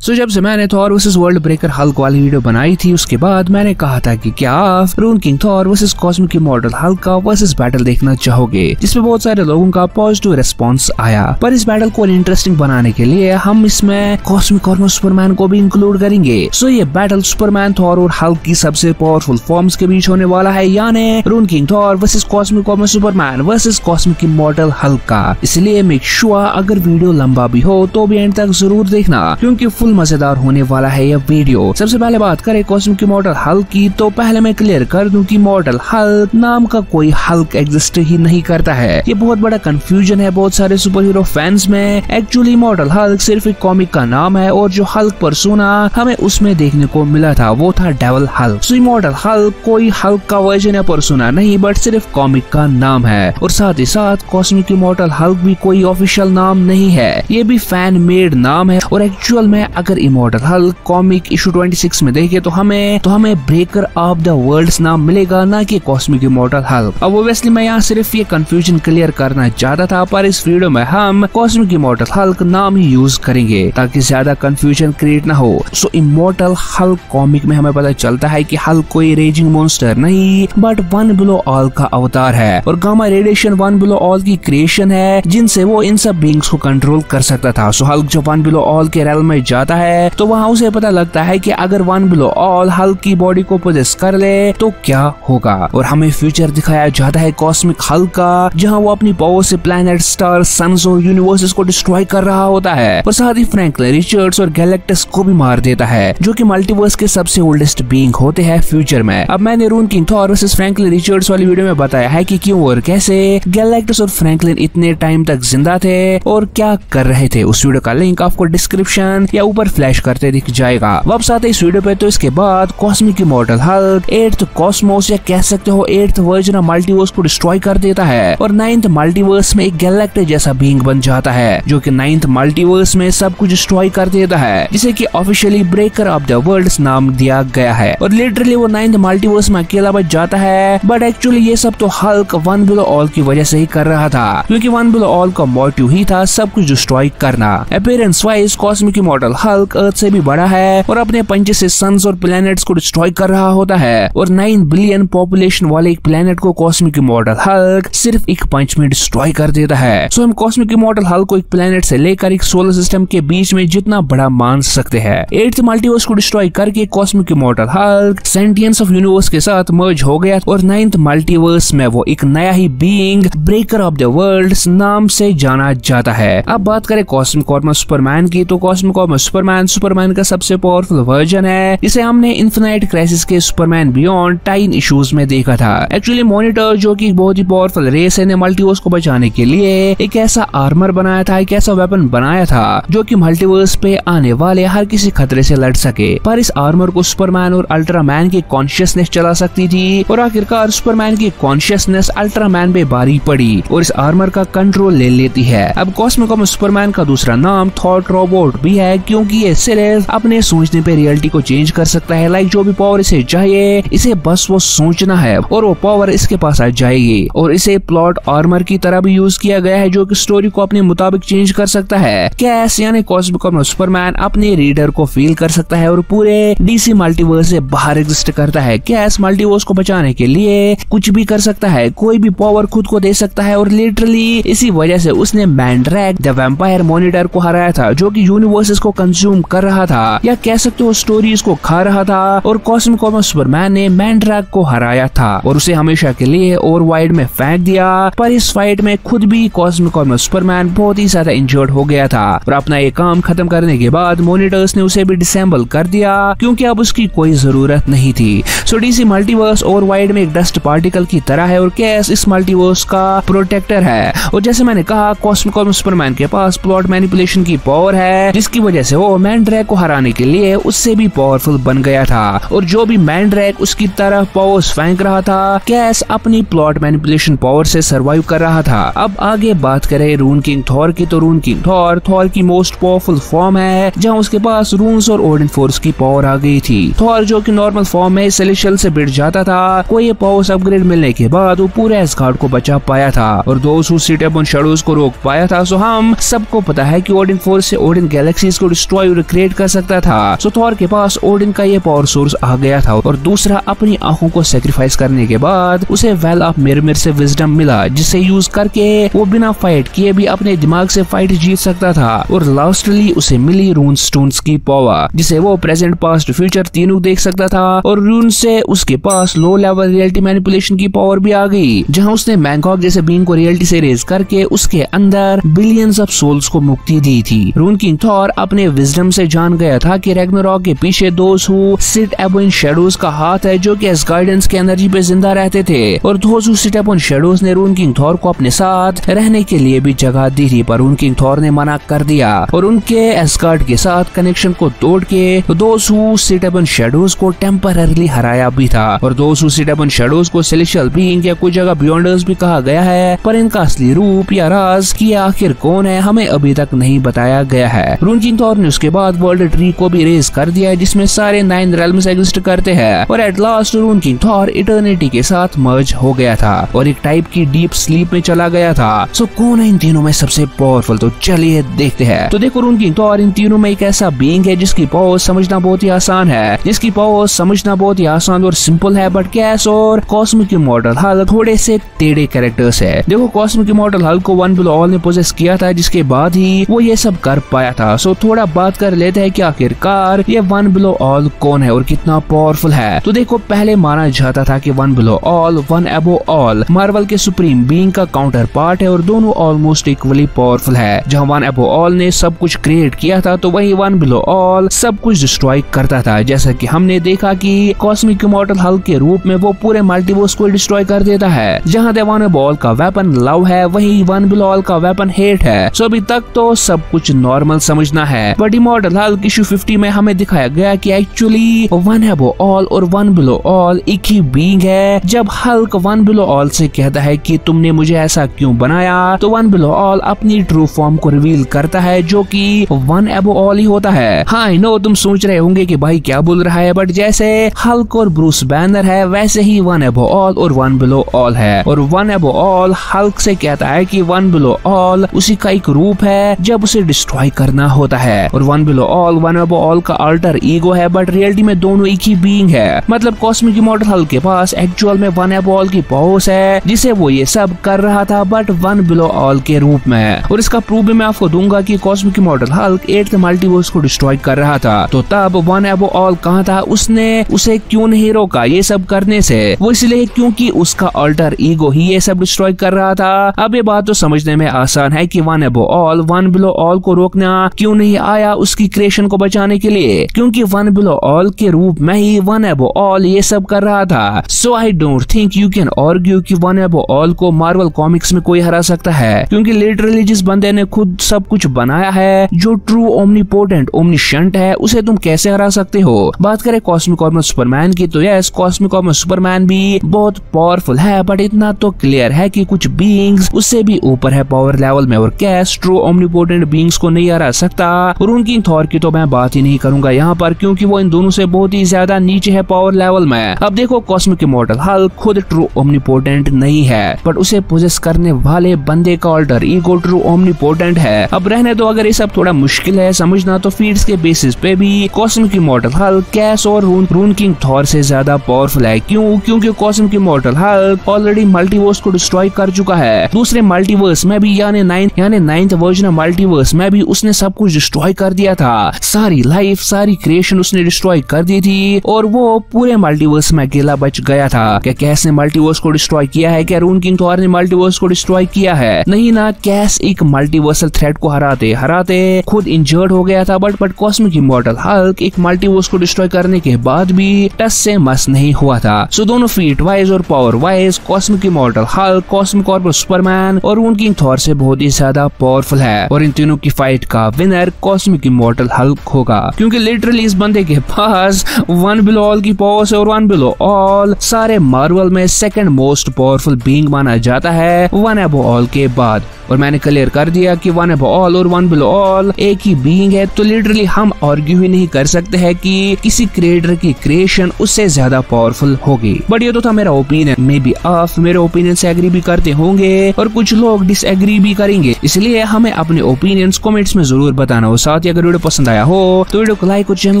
सो जब से मैंने Thor versus world breaker Hulk वाली वीडियो बनाई थी उसके बाद मैंने कहा था कि क्या आप Rune King Thor versus Cosmic Immortal Hulk का वर्सेस बैटल देखना चाहोगे, जिसमें बहुत सारे लोगों का पॉजिटिव रिस्पॉन्स आया। पर इस बैटल को इंटरेस्टिंग बनाने के लिए हम इसमें कॉस्मिक और सुपरमैन को भी इंक्लूड करेंगे। सो ये बैटल सुपरमैन, थॉर और हल्क की सबसे पावरफुल फॉर्म्स के बीच होने वाला है, यानी रून किंग थॉर वर्सेस कॉस्मिक और Superman versus Cosmic Immortal Hulk का। इसलिए मेक श्योर अगर वीडियो लंबा भी हो तो भी एंड तक जरूर देखना, क्योंकि फुल मजेदार होने वाला है यह वीडियो। सबसे पहले बात करें कॉस्मिक इमॉर्टल हल्क की, तो पहले मैं क्लियर कर दूं कि इमॉर्टल हल्क नाम का कोई हल्क एग्जिस्ट ही नहीं करता है। ये बहुत बड़ा कंफ्यूजन है बहुत सारे सुपर हीरो फैंस में। एक्चुअली इमॉर्टल हल्क सिर्फ एक कॉमिक का नाम है और जो हल्क पर्सोना हमें उसमें देखने को मिला था वो था डेविल हल्क। सो इमॉर्टल हल्क कोई हल्क का वर्जन या पर्सोना नहीं, बट सिर्फ कॉमिक का नाम है। और साथ ही साथ कॉस्मिक इमॉर्टल हल्क भी कोई ऑफिशियल नाम नहीं है, ये भी फैन मेड नाम है। और एक्चुअल में अगर इमॉर्टल हल्क कॉमिक इशू 26 में देखे तो हमें ब्रेकर ऑफ द वर्ल्ड्स नाम मिलेगा, ना कि कॉस्मिक इमॉर्टल हल्क। अब ऑब्वियसली मैं यहाँ सिर्फ ये कंफ्यूजन क्लियर करना चाहता था, पर इस वीडियो में हम कॉस्मिक इमॉर्टल हल्क नाम ही यूज करेंगे ताकि ज्यादा कंफ्यूजन क्रिएट ना हो। सो इमॉर्टल हल्क कॉमिक में हमें पता चलता है कि हल्क कोई रेजिंग मॉन्स्टर नहीं बट वन बिलो ऑल का अवतार है, और gamma radiation one Below all की क्रिएशन है जिनसे वो इन सब बीइंग्स को कंट्रोल कर सकता था। सो हल्क जब वन बिलो ऑल के रेल में जाता है तो वहाँ उसे पता लगता है कि अगर वन बिलो ऑल हल्क की बॉडी को पोजेस कर ले तो क्या होगा। और हमें फ्यूचर दिखाया जाता है कॉस्मिक हल्क का, जहाँ वो अपनी पावर से प्लैनेट, स्टार, सन्स और यूनिवर्सेस को डिस्ट्रॉय कर रहा होता है, और साथ ही फ्रैंकलिन रिचर्ड्स और गैलेक्टस को भी मार देता है, जो कि मल्टीवर्स के सबसे ओल्डेस्ट बीइंग होते हैं फ्यूचर में। अब मैंने Rune King Thor versus Franklin Richards वाली वीडियो में बताया है कि क्यों और कैसे गैलेक्टस और फ्रैंकलिन इतने टाइम तक जिंदा थे और क्या कर रहे थे। उस वीडियो का लिंक आपको डिस्क्रिप्शन या ऊपर फ्लैश करते दिख जाएगा। वापस आते इस वीडियो पे, तो इसके बाद cosmic Immortal Hulk 8th Cosmos या कह सकते हो 8th वर्जन ऑफ मल्टीवर्स को डिस्ट्रॉय कर देता है, और 9th मल्टीवर्स में एक गैलेक्टस जैसा बीइंग बन जाता है, जो कि 9th मल्टीवर्स में सब कुछ डिस्ट्रॉय कर देता है, जिसे कि officially breaker of the worlds नाम दिया गया है। और लिटरली वो 9th मल्टीवर्स में अकेला बच जाता है, बट एक्चुअली ये सब तो हल्क वन बिलो ऑल की वजह से ही कर रहा था, क्योंकि वन बिलो ऑल का मोटिव ही था सब कुछ डिस्ट्रॉय करना। Appearance wise Cosmic Immortal Hulk Earth से भी बड़ा है और अपने पंजे से सन्स और प्लैनेट्स को डिस्ट्रॉय कर रहा होता है, और 9 बिलियन पॉपुलेशन वाले एक प्लैनेट को कॉस्मिक इमॉर्टल हल्क सिर्फ एक पंच में डिस्ट्रॉय कर देता है। सो हम कॉस्मिक इमॉर्टल हल्क को एक प्लैनेट से लेकर एक सोलर सिस्टम के बीच में जितना बड़ा मान सकते हैं। 8th मल्टीवर्स को डिस्ट्रॉय करके cosmic Immortal Hulk sentience of universe के साथ मर्ज हो गया, और 9th मल्टीवर्स में वो एक नया ही being breaker of the worlds नाम से जाना जाता है। अब बात करें कॉस्मिक और सुपरमैन की, तो कॉस्मिक और सुपरमैन का सबसे पावरफुल वर्जन है, जिसे हमने इन्फिनाइट क्राइसिस के सुपरमैन बियॉन्ड 10 इश्यूज में देखा था। एक्चुअली मॉनिटर, जो कि बहुत ही पावरफुल रेस है, ने मल्टीवर्स को बचाने के लिए एक ऐसा आर्मर बनाया था, एक ऐसा वेपन बनाया था जो कि मल्टीवर्स पे आने वाले हर किसी खतरे से लड़ सके। पर इस आर्मर को सुपरमैन और अल्ट्रामैन की कॉन्शियसनेस चला सकती थी, और आखिरकार सुपरमैन की कॉन्शियसनेस अल्ट्रामैन पे भारी पड़ी और इस आर्मर का कंट्रोल ले लेती है। अब कॉस्मिक और सुपरमैन का दूसरा नाम थॉट रोबोट भी है, क्योंकि ये सिर्फ अपने सोचने पे रियलिटी को चेंज कर सकता है। लाइक जो भी पावर इसे चाहिए, इसे बस वो सोचना है और वो पावर इसके पास आ जाएगी। और इसे प्लॉट आर्मर की तरह भी यूज किया गया है, जो कि स्टोरी को अपने मुताबिक चेंज कर सकता है। कैस यानी कॉस्मिक और सुपरमैन अपने रीडर को फील कर सकता है और पूरे डीसी मल्टीवर्स से बाहर एग्जिस्ट करता है। कैस मल्टीवर्स को बचाने के लिए कुछ भी कर सकता है, कोई भी पावर खुद को दे सकता है, और लिटरली इसी वजह से उसने मैंड्रैक द वैम्पायर मॉनिटर को हराया था, जो कि यूनिवर्सेस को कंज्यूम कर रहा था, या कह सकते हो स्टोरीज को खा रहा था। और कॉस्मिक और सुपरमैन ने मैंड्रैक को हराया था और उसे हमेशा के लिए और वाइड में फेंक दिया। पर इस फाइट में खुद भी कॉस्मिक और सुपरमैन बहुत ही ज्यादा इंजर्ड हो गया था, और अपना ये काम खत्म करने के बाद मॉनिटर्स ने उसे भी डिसेंबल कर दिया, क्योंकि अब उसकी कोई जरूरत नहीं थी। सो डीसी मल्टीवर्स और वाइड में एक डस्ट पार्टिकल की तरह है, और कैस इस मल्टीवर्स का प्रोटेक्टर है। और जैसे मैंने कहा, कॉस्मिक और सुपरमैन के पास प्लॉट मैनिपुलेशन की पावर है, जिसकी वजह से वो मैंड्रैक को हराने के लिए उससे भी पावरफुल बन गया था, और जो भी मैंड्रैक उसकी तरफ पावर्स फेंक रहा था, कैस अपनी प्लॉट मैनिपुलेशन पावर से सरवाइव कर रहा था। अब आगे बात करें रून किंग थॉर की, तो रून किंग थॉर की मोस्ट पावरफुल फॉर्म है, जहां उसके पास रून्स और ओडिन फोर्स की पावर आ गई थी। थॉर जो कि नॉर्मल फॉर्म में सेलेशियल से भिड़ जाता था, को ये पावर्स अपग्रेड मिलने के बाद वो पूरे एस्गार्ड को बचा पाया था और दोस्त हु सिट अपॉन शैडोज को रोक पाया था। सो हम सबको पता है कि ओडिन फोर्स से ओडिन गैलेक्सीज को डिस्ट्रॉय और क्रिएट कर सकता था। सो थॉर के पास ओडिन का ये पावर सोर्स आ गया था और दूसरा अपनी आंखों को सेक्रीफाइस करने के बाद उसे वेल ऑफ मिरमिर से विजडम मिला, जिसे यूज करके वो बिना फाइट किए भी अपने दिमाग से फाइट जीत सकता था। और लास्टली उसे मिली रून स्टोन्स की पावर, जिसे वो प्रेजेंट पास्ट फ्यूचर तीनों देख सकता था। और रून से उसके पास लो लेवल रियलिटी मैनिपुलेशन की पावर भी आ गई, जहां उसने मैंकॉक जैसे बीइंग को रियलिटी से रेज करके उसके अंदर बिलियंस ऑफ सोल्स को मुक्ति दी थी। रून किंग थॉर अपने विजडम से जान गया था कि रैग्नारॉक के पीछे those who sit above in shadows का हाथ है, जो कि एसगार्डियंस के एनर्जी पे जिंदा रहते थे। और those who sit above in shadows ने रून किंग थॉर को अपने साथ रहने के लिए भी जगह दी थी, पर रून किंग थॉर ने मना कर दिया और उनके एसगार्ड के साथ कनेक्शन को तोड़ के those who sit above in shadows को टेम्पररीली हराया भी था। और those who sit above in shadows को सेलेस्टियल बीइंग या कोई जगह बियॉन्डर्स भी कहा गया है, पर इनका असली रूप या राज कि आखिर कौन है हमें अभी तक नहीं बताया गया है। रून किंग थॉर ने उसके बाद वर्ल्ड ट्री को भी रेज कर दिया, जिसमें सारे 9 रेल्म्स एग्जिस्ट करते हैं। और at last Rune King Thor Eternity के साथ मर्ज हो गया था और एक टाइप की डीप स्लीप में चला गया था। सो कौन है इन तीनों में सबसे पावरफुल, तो चलिए देखते हैं। तो देखो रून किंग थॉर इन तीनों में एक ऐसा बीइंग है जिसकी पावर समझना बहुत ही आसान है, जिसकी पावर समझना बहुत ही आसान और सिंपल है, बट कैस और कॉस्मिक इमॉर्टल हल्क थोड़े से टेढ़े कैरेक्टर्स है। देखो कॉस्मिक इमॉर्टल हल्क को वन बिलो ऑल ने पोजेस किया था, जिसके बाद ही वो ये सब कर पाया था। सो थोड़ा बात कर लेते हैं कि आखिरकार ये वन बिलो ऑल कौन है और कितना पावरफुल है। तो देखो पहले माना जाता था कि one Below all one Above all Marvel के सुप्रीम बीइंग का काउंटर पार्ट है और दोनों ऑलमोस्ट इक्वली पावरफुल है। जहां वन अबव ऑल ने सब कुछ क्रिएट किया था, तो वही वन बिलो ऑल सब कुछ डिस्ट्रॉय करता था। जैसा कि हमने देखा कि कॉस्मिक इमॉर्टल हल्क के रूप में वो पूरे मल्टीवर्स को डिस्ट्रॉय कर देता है। जहां वन अबव ऑल का वेपन लव है, वही वन बिलो ऑल का वेपन हेट है। सो अभी तक तो सब कुछ नॉर्मल समझना है, बट इमॉर्टल हल्क इशू 50 में हमें दिखाया गया कि एक्चुअली वन अबव ऑल और वन बिलो ऑल एक ही बीइंग है। जब हल्क वन बिलो ऑल से कहता है कि तुमने मुझे ऐसा क्यों बनाया, तो वन बिलो ऑल अपनी ट्रू फॉर्म को रिवील करता है, जो कि वन अबव ऑल ही होता है। हाँ आई नो तुम सोच रहे होंगे कि भाई क्या बोल रहा है, बट जैसे हल्क और ब्रूस बैनर है, वैसे ही वन अबव ऑल और वन बिलो ऑल है। और वन अबव ऑल हल्क से कहता है कि वन बिलो ऑल उसी का एक रूप है जब उसे डिस्ट्रॉय करना होता है। और one Below all one Above all का अल्टर ईगो है, बट रियलिटी में दोनों एक ही बीइंग है। मतलब कॉस्मिक इमॉर्टल हल्क के पास एक्चुअल में वन अबव ऑल की पावर्स है, जिसे वो ये सब कर रहा था, बट वन बिलो ऑल के रूप में। और इसका प्रूफ भी मैं आपको दूंगा कि cosmic Immortal Hulk 8th multiverse को डिस्ट्रॉय कर रहा था, तो तब वन अबव ऑल कहाँ था, उसने उसे क्यों नहीं रोका ये सब करने से? वो इसलिए क्योंकि उसका अल्टर ईगो ही ये सब डिस्ट्रॉय कर रहा था। अब ये बात तो समझने में आसान है कि One Above all one Below all को रोकना क्यों नहीं आया उसकी क्रिएशन को बचाने के लिए, क्योंकि वन बिलो ऑल के रूप में ही वन अबव ऑल ये सब कर रहा था। So I don't think you can argue कि वन अबव ऑल को मार्वल कॉमिक्स में कोई हरा सकता है, क्योंकि लिटरली जिस बंदे ने खुद सब कुछ बनाया है, जो ट्रू ओमनीपोटेंट ओमनिशंट है, उसे तुम कैसे हरा सकते हो? बात करें कॉस्मिक आर्मर सुपरमैन की, तो यस कॉस्मिक आर्मर सुपरमैन भी बहुत पावरफुल है, बट इतना तो क्लियर है कि कुछ बीइंग्स उससे भी ऊपर है पावर लेवल में, और कैस ट्रू ओमनीपोटेंट बीइंग्स को नहीं हरा सकता। और उनकी थॉर की तो मैं बात ही नहीं करूंगा यहाँ पर, क्योंकि वो इन दोनों से बहुत ही ज्यादा नीचे है पावर लेवल में। अब देखो कॉस्मिक इमॉर्टल हल्क खुद ट्रू ओमनीपोटेंट नहीं है, बट उसे पोजेस करने वाले बंदे का अल्टर ईगो ट्रू ओमनीपोटेंट है। अब रहने दो अगर ये सब थोड़ा मुश्किल है समझना, तो फीड्स के बेसिस पे भी कॉस्मिक इमॉर्टल हल्क कैस और रून किंग थॉर से ज्यादा पावरफुल है। क्यों? क्योंकि cosmic Immortal Hulk already multiverse को डिस्ट्रॉय कर चुका है। दूसरे मल्टीवर्स में भी यानी नाइन्थ वर्जन ऑफ मल्टीवर्स में भी उसने सब कुछ डिस्ट्रॉय कर दिया था। सारी लाइफ सारी क्रिएशन उसने डिस्ट्रॉय कर दी थी, और वो पूरे मल्टीवर्स में अकेला बच गया था। क्या कैस ने मल्टीवर्स को डिस्ट्रॉय किया है? क्या रून किंग थॉर ने मल्टीवर्स को डिस्ट्रॉय किया है? नहीं ना। कैस एक मल्टीवर्सल थ्रेट को हराते खुद इंजर्ड हो गया था, बट कॉस्मिक इमॉर्टल हल्क एक मल्टीवर्स को डिस्ट्रॉय करने के बाद भी टस से मस नहीं हुआ था। सो दोनों फीट वाइज और power wise Cosmic Immortal Hulk cosmic armour Superman और रून किंग थॉर से बहुत ही ज्यादा पावरफुल है, और इन तीनों की फाइट का विनर कॉस्मिक इमॉर्टल हल्क होगा, क्योंकि लिटरली इस बंदे के पास वन बिलो ऑल की पावर्स है, और वन बिलो ऑल सारे मार्वल में सेकंड मोस्ट पावरफुल बीइंग माना जाता है वन अबव ऑल के बाद। और मैंने क्लियर कर दिया कि वन अबव ऑल और वन बिलो ऑल एक ही बीइंग है, तो लिटरली हम आर्ग्यू ही नहीं कर सकते हैं कि किसी क्रिएटर की क्रिएशन उससे ज्यादा पावरफुल होगी। बट ये तो था मेरा ओपिनियन, मे बी आप मेरे ओपिनियन से एग्री भी करते होंगे और कुछ लोग डिसएग्री भी करेंगे, इसलिए हमें अपने ओपिनियंस कमेंट्स में जरूर बताना हो। साथ ही अगर वीडियो पसंद आया हो तो वीडियो को लाइक और चैनल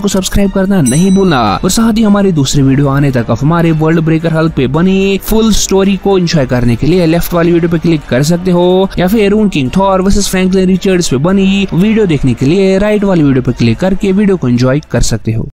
को सब्सक्राइब करना नहीं भूलना। और साथ ही हमारी दूसरी वीडियो आने तक आप हमारे वर्ल्ड ब्रेकर हल्क पे बनी फुल स्टोरी को एंजॉय करने के लिए लेफ्ट वाली वीडियो पे क्लिक कर सकते हो, या फिर Rune King Thor versus Franklin Richards पे बनी वीडियो देखने के लिए राइट वाली वीडियो पे क्लिक करके वीडियो को एंजॉय कर सकते हो।